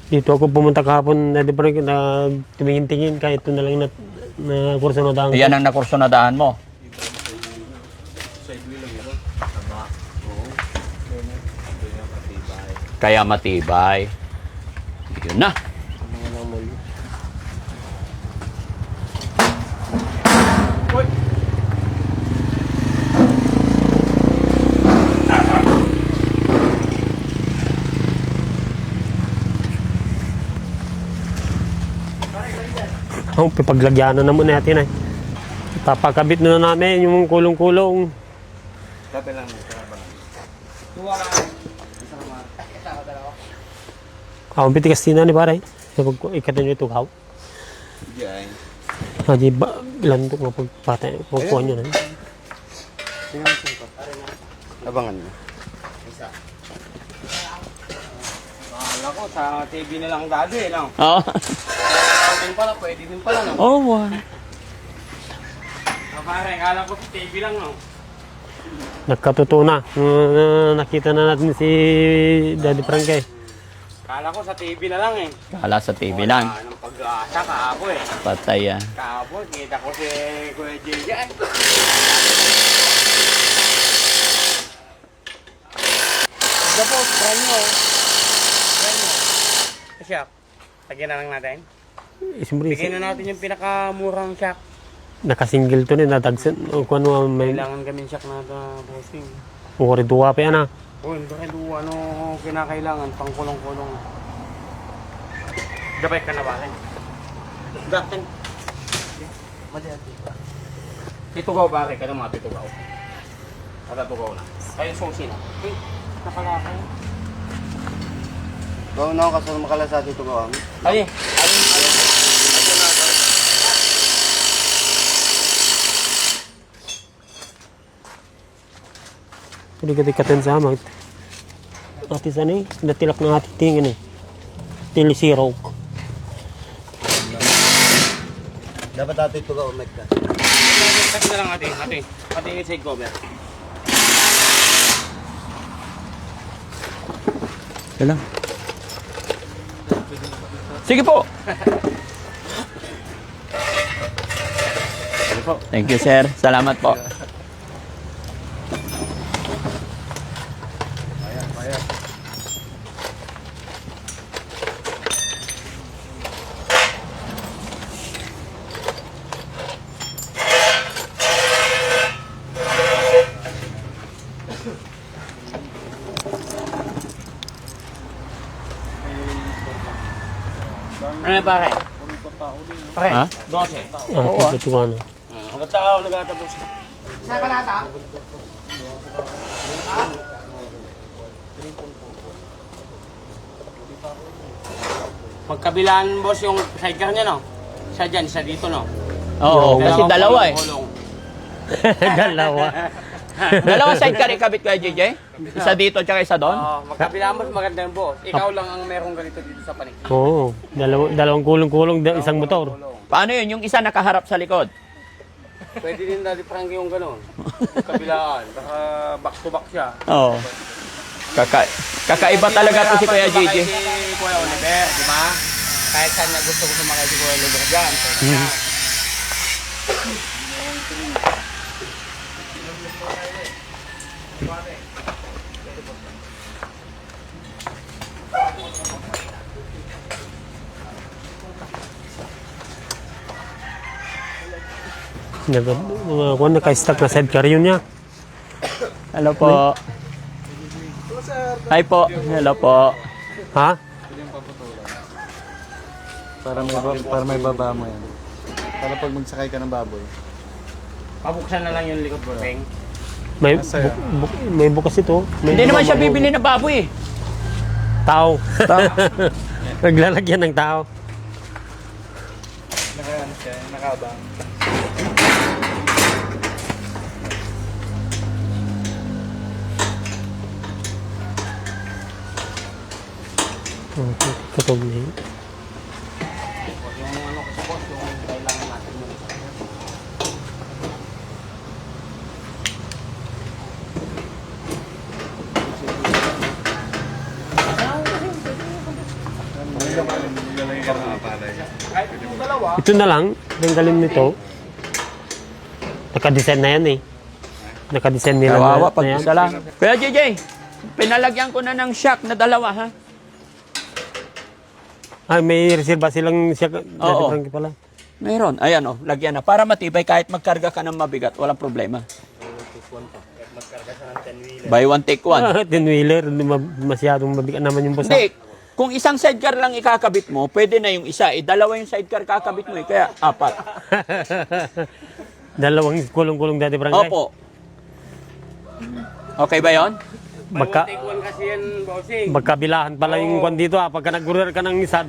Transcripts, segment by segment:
Dito ako pumunta kahapon na di ba rin na tumingin-tingin kahit ito na lang na kurso na daan ko. Yan ang nakurso na daan mo. Kaya matibay. Yun na. Oh, pipaglagyan na muna natin ay. Papakabit na namin yung kulong-kulong. Tabi lang. Ang pitikas tina ni pare. Ikatan nyo ito kaw. Diyan. Haji ba lantok nga pagpatay. Pagkuha nyo na. Tingnan mo ko. Abangan mo. Isa. Akala ko sa TV na lang dati, no? Oo. Pwede din pala, no? Oh, Pare, akala ko sa TV lang, no? Nagkatotoo na. Nakita na natin si Daddy Frank eh. Akala ko sa TV na lang, eh. Kala sa TV lang. Wala nang pag-asa, kaabo, eh. Patay yan. Kaabo, kita ko si Kuya JJ, eh. Ito po, brand nyo. Brand nyo. Shock. Lagyan na lang natin. Siyempre, Bigyan na natin yung pinakamurang shock. nakasingle to ni natagsan. O kung ano may Kailangan kaming shock na bossing. ukari duwa pa yan ah. Oh, hindi kayo ano kinakailangan pang kulong-kulong. Gabay ka na ba rin? Datin. Titugaw ba rin? Kaya mga titugaw. Kada tugaw na. Kayo susi na. Nakalakay. Gawin na ako kaso makalasa dito gawin. Ay, alin. Hindi ka dikatan sa amat. Ati sana eh. Natilak ng ating tingin eh. Tilisiro. Dapat dati ito gawin, Mike ka. Kasi na lang ate. Ate yung side cover. Yan lang. Sige po. Thank you, sir. Salamat po. Ano pare? Pare, Ha? 12. Ah, ito ka na. Hanggang sa ako nagtatapos. Magkabilaan boss yung sidecar niya, no? Isa dyan, isa dito, no? Oo, kasi Dalawang dalawa eh. kulong-kulong. Dalawa. Dalawa sidecar ikabit ko, JJ. Isa dito, tsaka isa doon. Oo, magkabilaan boss, maganda yung boss. Ikaw lang ang merong ganito dito sa panig. Oo. Dalawang kulong-kulong, isang motor. Paano yun? Yung isa nakaharap sa likod. Pwede din dati Frankie yung gano'n. Kabilaan, baka back to back siya. Oo. Kakaiba talaga to si Kuya JJ. Si Kuya Oliver, di ba? Kahit saan na gusto ko sumakay si Kuya Oliver dyan. Kung naka-stack na sidecar yun niya. Hello po. Hi po. Hello po. Ha? Para may baba mo yan. Para pag magsakay ka ng baboy. Pabuksan na lang yung likod mo, Peng. May bukas ito. Hindi naman siya bibili ng baboy eh. Tao. Naglalagyan ng tao. Nakaano siya, nakabang. Katog na yun. Yung ano ko sa boss, yung kailangan natin mo. Ito na lang, tanggalin nito. Naka-design na yan eh. Naka-design nila Kawawa na pag yan. isa lang. Kuya JJ, pinalagyan ko na ng shock na dalawa ha. Ay, may reserva silang siya. Oo. Frankie pala. Meron. Ayan o, lagyan na. Para matibay kahit magkarga ka ng mabigat, walang problema. Buy one, take one. 10-wheeler, masyadong mabigat naman yung boss. Hindi. Kung isang sidecar lang ikakabit mo, pwede na yung isa. Dalawa yung sidecar kakabit mo kaya 4. Dalawang kulong-kulong dati Frankie. Opo. Okay ba yon? Magkabilahan pala yung kwan dito Pagka nag-order ka ng isa,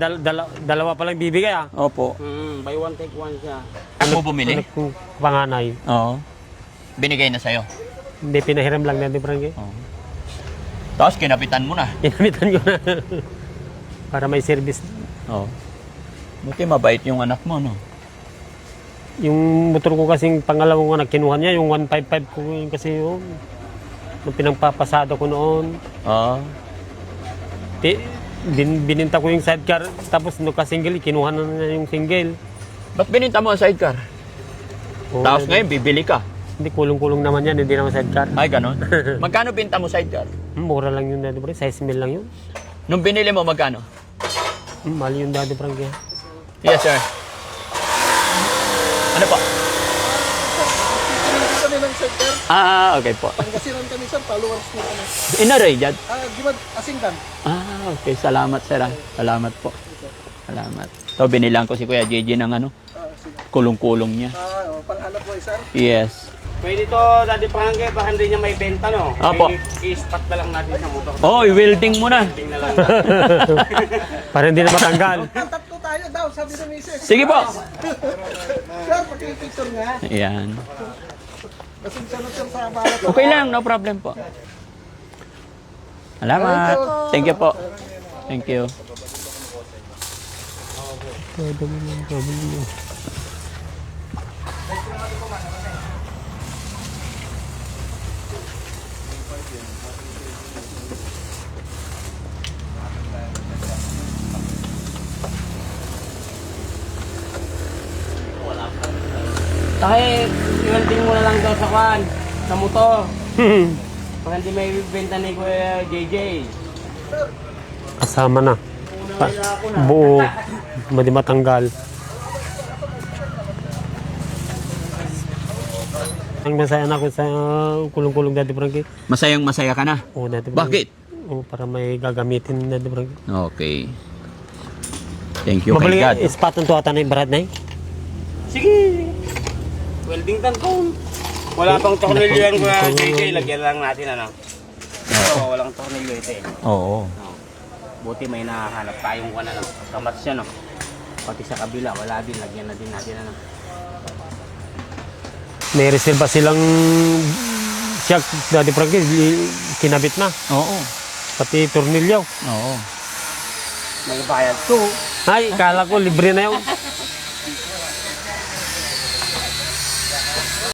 dalawa palang bibigay Opo. Buy one, take one siya. Ako bumili? Kung panganay. Oo. Binigay na sa'yo. Hindi, pinahiram lang dati Frankie. Oo. Tapos kinapitan mo na. Inamitan ko na. Para may service. Oo. Buti mabait yung anak mo, no? Yung motor ko kasing pangalawang anak, kinuha niya yung 155 ko yun kasi yun. Nung pinagpapasada ko noon. Oo. Bininta ko yung sidecar, tapos nung ka-single, kinuha na niya yung single. Ba't bininta mo ang sidecar? Oo, Tapos ngayon, bibili ka. Hindi, kulong-kulong naman yan, hindi naman sidecar. Ay, ganon. Magkano binta mo sidecar? Mura lang yun dati, size mil lang yun. Nung binili mo, magkano? Mahal yun dati, Frankie. Yes, sir. Ano po? Kami ng center. Okay po. Pangasinan kami sir, followers mo kami. Inaray dyan? Gimad, Asingdan. Okay. Salamat, sir. Salamat po. Salamat. So, binilang ko si Kuya JJ ng ano? Kulong-kulong niya. Panghanap mo sir. Yes. Pwede to, Daddy Frankie, baka hindi niya may benta, no? Apo. I-spot na lang natin sa motor. Oh, i-welding mo na. Tingnan lang. Para hindi na matanggal. Tatlo tayo daw, sabi ng misis. Sige po. Sir, pag-picture nga. Ayan. Kasi sunod sir sa balat. Okay lang, no problem po. Salamat. Thank you po. Thank you. Kahit i-welding mo na lang daw sa kwan, sa motor. Baka hindi may benta ni Kuya JJ. Kasama na. Buo. Hindi matanggal. Ang masaya na ako sa kulong-kulong dati, Frankie. Masayang masaya ka na. Oo, dati. Bakit? Oo, para may gagamitin dati, Frankie. Okay. Thank you kay Mabalik God. ispat ng tuwata na yung barad na Sige. Welding tan ko. Wala pang tornilyo yan Kuya JJ, lagyan lang natin ano. Oo, walang tornilyo ito eh. Oo. Buti may nahanap tayong kwan ano. Kamats siya no. Pati sa kabila, wala din, lagyan na din natin ano. May reserva silang siyak dati, Frankie. Kinabit na. Oo. Pati tornilyo. Oo. May bayad to. Ay, kala ko libre na yun.